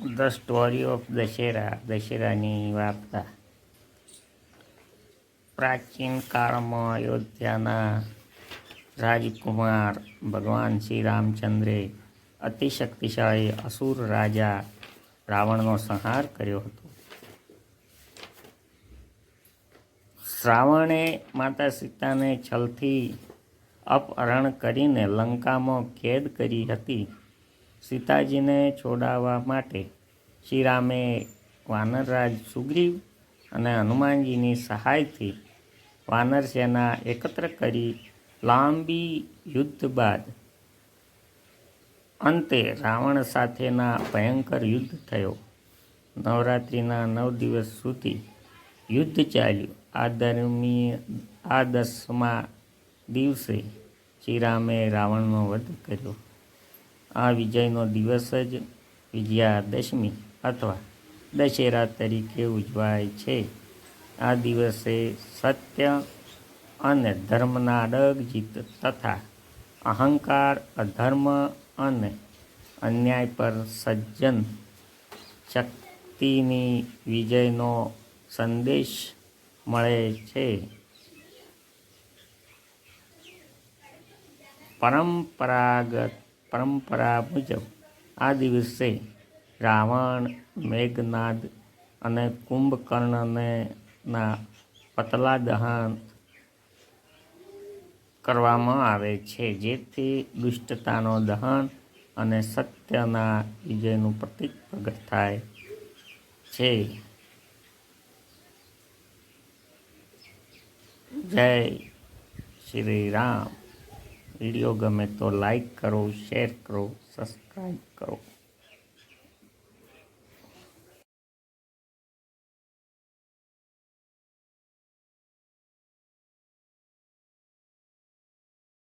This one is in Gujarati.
ધ સ્ટોરી ઓફ દશેરા, દશેરાની વાર્તા. પ્રાચીન કાળમાં અયોધ્યાના રાજકુમાર ભગવાન શ્રી રામચંદ્રે અતિ શક્તિશાળી અસુર રાજા રાવણનો સંહાર કર્યો હતો. રાવણે માતા સીતાને છલથી અપહરણ કરીને લંકામાં કેદ કરી હતી. સીતાજીને છોડાવવા માટે શ્રીરામે વાનરરાજ સુગ્રીવ અને હનુમાનજીની સહાયથી વાનર સેના એકત્ર કરી લાંબી યુદ્ધ બાદ અંતે રાવણ સાથેના ભયંકર યુદ્ધ થયો. નવરાત્રિના 9 દિવસ સુધી યુદ્ધ ચાલ્યું. આ 10મા દિવસે શ્રીરામે રાવણનો વધ કર્યો. આ વિજયનો દિવસ જ વિજયાદશમી અથવા દશેરા તરીકે ઉજવાય છે. આ દિવસે સત્ય અને ધર્મના અડગ જીત તથા અહંકાર, અધર્મ અને અન્યાય પર સજ્જન શક્તિની વિજયનો સંદેશ મળે છે. પરંપરા મુજબ આ દિવસે રાવણ, મેઘનાદ અને કુંભકર્ણના પતલા દહન કરવામાં આવે છે, જેથી દુષ્ટતાનો દહન અને સત્યના વિજયનું પ્રતીક પ્રગટ થાય છે. જય શ્રી રામ. વિડીયો ગમે તો લાઈક કરો, શેર કરો, સબસ્ક્રાઈબ કરો.